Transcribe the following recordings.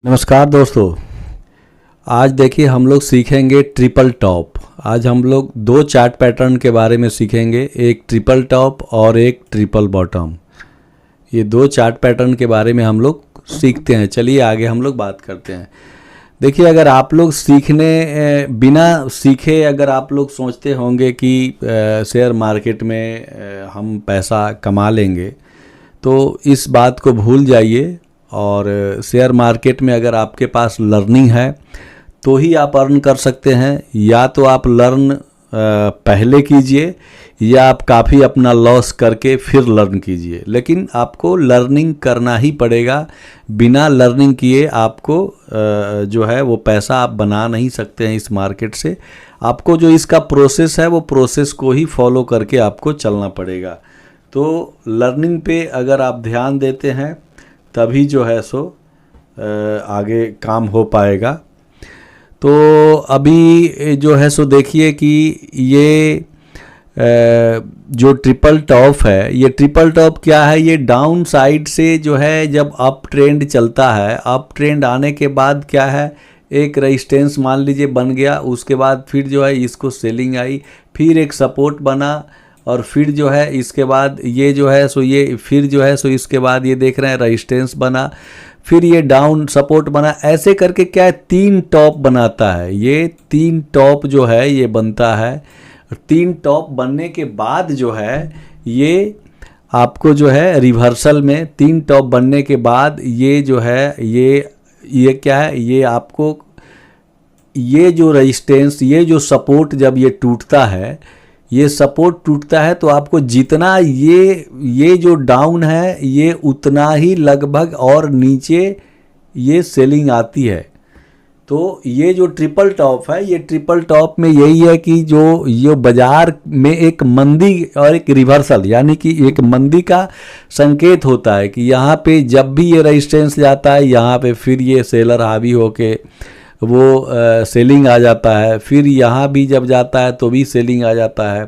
नमस्कार दोस्तों। आज देखिए हम लोग सीखेंगे ट्रिपल टॉप। आज हम लोग दो चार्ट पैटर्न के बारे में सीखेंगे, एक ट्रिपल टॉप और एक ट्रिपल बॉटम। ये दो चार्ट पैटर्न के बारे में हम लोग सीखते हैं। चलिए आगे हम लोग बात करते हैं। देखिए, अगर आप लोग बिना सीखे अगर आप लोग सोचते होंगे कि शेयर मार्केट में हम पैसा कमा लेंगे, तो इस बात को भूल जाइए। और शेयर मार्केट में अगर आपके पास लर्निंग है तो ही आप अर्न कर सकते हैं। या तो आप लर्न पहले कीजिए या आप काफ़ी अपना लॉस करके फिर लर्न कीजिए, लेकिन आपको लर्निंग करना ही पड़ेगा। बिना लर्निंग किए आपको जो है वो पैसा आप बना नहीं सकते हैं इस मार्केट से। आपको जो इसका प्रोसेस है वो प्रोसेस को ही फॉलो करके आपको चलना पड़ेगा। तो लर्निंग पे अगर आप ध्यान देते हैं तभी जो है सो आगे काम हो पाएगा। तो अभी जो है सो देखिए कि ये जो ट्रिपल टॉप है, ये ट्रिपल टॉप क्या है? ये डाउन साइड से जो है जब अप ट्रेंड चलता है, अप ट्रेंड आने के बाद क्या है, एक रेजिस्टेंस मान लीजिए बन गया, उसके बाद फिर जो है इसको सेलिंग आई, फिर एक सपोर्ट बना और फिर जो है इसके बाद ये जो है सो ये फिर जो है सो इसके बाद ये देख रहे हैं रेजिस्टेंस बना, फिर ये डाउन सपोर्ट बना। ऐसे करके क्या है, तीन टॉप बनाता है। ये तीन टॉप जो है ये बनता है। तीन टॉप बनने के बाद जो है ये आपको जो है रिवर्सल में तीन टॉप बनने के बाद ये जो है ये क्या है, ये आपको ये जो रेजिस्टेंस, ये जो सपोर्ट जब ये टूटता है, ये सपोर्ट टूटता है तो आपको जितना ये जो डाउन है ये उतना ही लगभग और नीचे ये सेलिंग आती है। तो ये जो ट्रिपल टॉप है, ये ट्रिपल टॉप में यही है कि जो ये बाजार में एक मंदी और एक रिवर्सल, यानी कि एक मंदी का संकेत होता है कि यहाँ पे जब भी ये रेजिस्टेंस जाता है यहाँ पे फिर ये सेलर हावी होके वो सेलिंग आ जाता है। फिर यहाँ भी जब जाता है तो भी सेलिंग आ जाता है।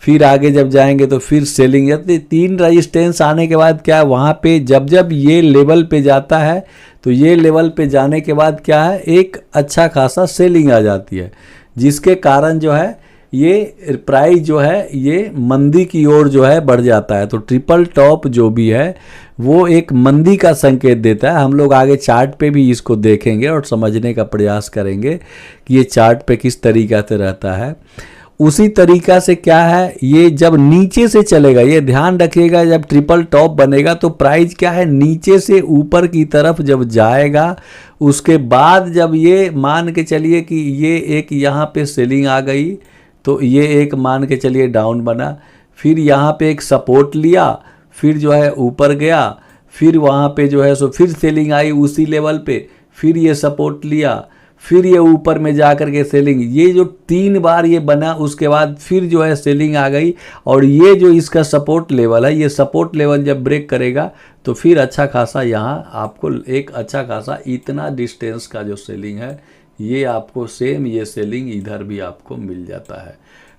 फिर आगे जब जाएंगे तो फिर सेलिंग जाती है। तीन रेजिस्टेंस आने के बाद क्या है, वहाँ पे जब ये लेवल पे जाता है तो ये लेवल पे जाने के बाद क्या है, एक अच्छा खासा सेलिंग आ जाती है, जिसके कारण जो है ये प्राइस जो है ये मंदी की ओर जो है बढ़ जाता है। तो ट्रिपल टॉप जो भी है वो एक मंदी का संकेत देता है। हम लोग आगे चार्ट पे भी इसको देखेंगे और समझने का प्रयास करेंगे कि ये चार्ट पे किस तरीक़ा से रहता है। उसी तरीक़ा से क्या है, ये जब नीचे से चलेगा, ये ध्यान रखिएगा, जब ट्रिपल टॉप बनेगा तो प्राइस क्या है नीचे से ऊपर की तरफ जब जाएगा, उसके बाद जब ये मान के चलिए कि ये एक यहाँ पे सेलिंग आ गई तो ये एक मान के चलिए डाउन बना, फिर यहाँ पे एक सपोर्ट लिया, फिर जो है ऊपर गया, फिर वहाँ पे जो है सो फिर सेलिंग आई उसी लेवल पे, फिर ये सपोर्ट लिया, फिर ये ऊपर में जा कर के सेलिंग, ये जो तीन बार ये बना, उसके बाद फिर जो है सेलिंग आ गई। और ये जो इसका सपोर्ट लेवल है, ये सपोर्ट लेवल जब ब्रेक करेगा तो फिर अच्छा खासा यहाँ आपको एक अच्छा खासा इतना डिस्टेंस का जो सेलिंग है ये आपको सेम ये सेलिंग इधर भी आपको मिल जाता है।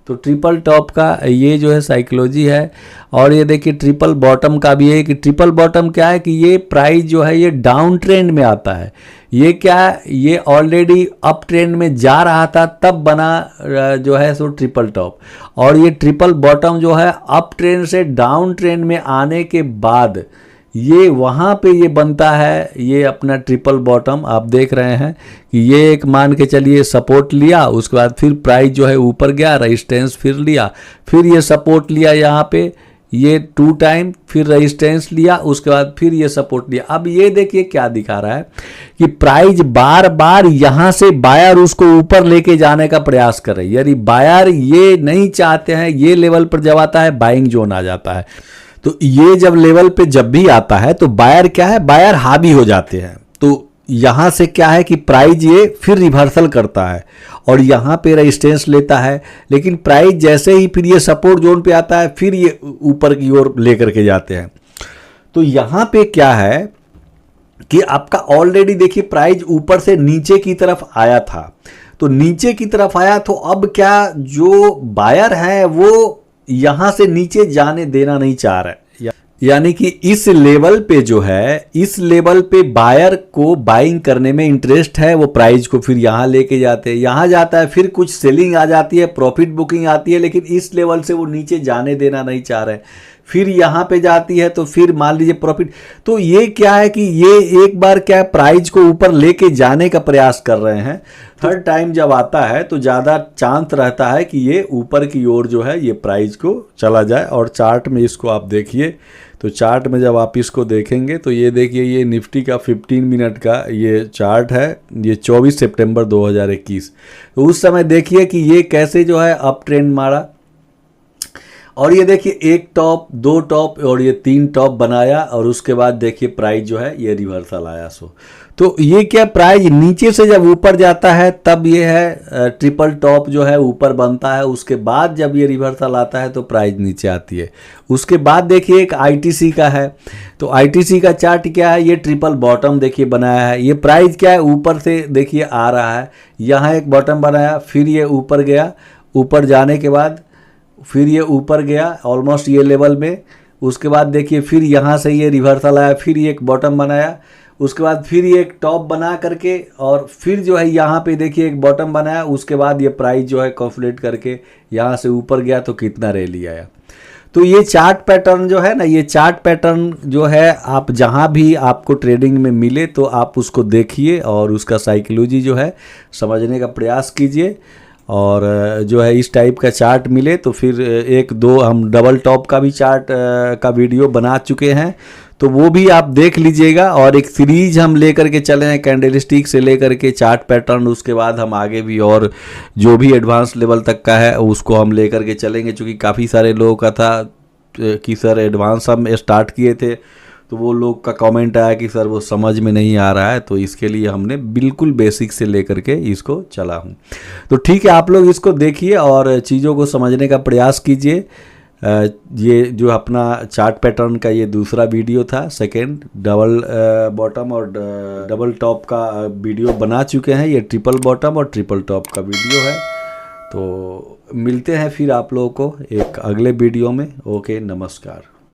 तो ट्रिपल टॉप का ये जो है साइकोलॉजी है। और ये देखिए ट्रिपल बॉटम का भी है कि ट्रिपल बॉटम क्या है कि ये प्राइस जो है ये डाउन ट्रेंड में आता है। ये क्या है, ये ऑलरेडी अप ट्रेंड में जा रहा था तब बना जो है सो ट्रिपल टॉप। और ये ट्रिपल बॉटम जो है अप ट्रेंड से डाउन ट्रेंड में आने के बाद ये वहाँ पे ये बनता है, ये अपना ट्रिपल बॉटम आप देख रहे हैं कि ये एक मान के चलिए सपोर्ट लिया, उसके बाद फिर प्राइस जो है ऊपर गया, रेजिस्टेंस फिर लिया, फिर ये सपोर्ट लिया यहाँ पे ये 2 टाइम, फिर रेजिस्टेंस लिया, उसके बाद फिर ये सपोर्ट लिया। अब ये देखिए क्या दिखा रहा है कि प्राइस बार बार यहाँ से बायर उसको ऊपर लेके जाने का प्रयास कर रही है। यदि बायर ये नहीं चाहते हैं, ये लेवल पर जब आता है बाइंग जोन आ जाता है। तो ये जब लेवल पे जब भी आता है तो बायर क्या है, बायर हावी हो जाते हैं। तो यहाँ से क्या है कि प्राइस ये फिर रिवर्सल करता है और यहाँ पे रेजिस्टेंस लेता है, लेकिन प्राइस जैसे ही फिर ये सपोर्ट जोन पे आता है फिर ये ऊपर की ओर लेकर के जाते हैं। तो यहाँ पे क्या है कि आपका ऑलरेडी देखिए प्राइस ऊपर से नीचे की तरफ आया था, तो नीचे की तरफ आया तो अब क्या, जो बायर है वो यहाँ से नीचे जाने देना नहीं चाह रहा है। यानी कि इस लेवल पे जो है, इस लेवल पे बायर को बाइंग करने में इंटरेस्ट है, वो प्राइस को फिर यहाँ लेके जाते हैं, यहाँ जाता है, फिर कुछ सेलिंग आ जाती है, प्रॉफिट बुकिंग आती है, लेकिन इस लेवल से वो नीचे जाने देना नहीं चाह रहे, फिर यहाँ पे जाती है तो फिर मान लीजिए प्रॉफिट। तो ये क्या है कि ये एक बार क्या प्राइस को ऊपर लेके जाने का प्रयास कर रहे हैं। थर्ड टाइम जब आता है तो ज़्यादा चांस रहता है कि ये ऊपर की ओर जो है ये प्राइस को चला जाए। और चार्ट में इसको आप देखिए, तो चार्ट में जब आप इसको देखेंगे तो ये देखिए, ये निफ्टी का 15 मिनट का ये चार्ट है, ये 24 सितंबर 2021। तो उस समय देखिए कि ये कैसे जो है अप ट्रेंड मारा, और ये देखिए एक टॉप, दो टॉप और ये तीन टॉप बनाया, और उसके बाद देखिए प्राइस जो है ये रिवर्सल आया। तो ये क्या, प्राइस नीचे से जब ऊपर जाता है तब ये है ट्रिपल टॉप जो है ऊपर बनता है, उसके बाद जब ये रिवर्सल आता है तो प्राइस नीचे आती है। उसके बाद देखिए एक आईटीसी का है, तो आईटीसी का चार्ट क्या है, ये ट्रिपल बॉटम देखिए बनाया है। ये प्राइस क्या है, ऊपर से देखिए आ रहा है, यहाँ एक बॉटम बनाया, फिर ये ऊपर गया, ऊपर जाने के बाद फिर ये ऊपर गया ऑलमोस्ट ये लेवल में, उसके बाद देखिए फिर यहाँ से ये रिवर्सल आया, फिर ये एक बॉटम बनाया, उसके बाद फिर ये एक टॉप बना करके, और फिर जो है यहाँ पे देखिए एक बॉटम बनाया, उसके बाद ये प्राइस जो है कंसोलिडेट करके यहाँ से ऊपर गया, तो कितना रैली आया। तो ये चार्ट पैटर्न जो है ना, ये चार्ट पैटर्न जो है आप जहाँ भी आपको ट्रेडिंग में मिले तो आप उसको देखिए और उसका साइकोलॉजी जो है समझने का प्रयास कीजिए। और जो है इस टाइप का चार्ट मिले तो फिर एक दो हम डबल टॉप का भी चार्ट का वीडियो बना चुके हैं, तो वो भी आप देख लीजिएगा। और एक सीरीज हम लेकर के चले हैं कैंडलस्टिक से लेकर के चार्ट पैटर्न, उसके बाद हम आगे भी और जो भी एडवांस लेवल तक का है उसको हम लेकर के चलेंगे। चूँकि काफ़ी सारे लोगों का था कि सर एडवांस हम स्टार्ट किए थे, तो वो लोग का कमेंट आया कि सर वो समझ में नहीं आ रहा है, तो इसके लिए हमने बिल्कुल बेसिक से लेकर के इसको चला हूँ। तो ठीक है, आप लोग इसको देखिए और चीज़ों को समझने का प्रयास कीजिए। ये जो अपना चार्ट पैटर्न का ये दूसरा वीडियो था, सेकेंड डबल बॉटम और डबल टॉप का वीडियो बना चुके हैं। ये ट्रिपल बॉटम और ट्रिपल टॉप का वीडियो है। तो मिलते हैं फिर आप लोगों को एक अगले वीडियो में। ओके, नमस्कार।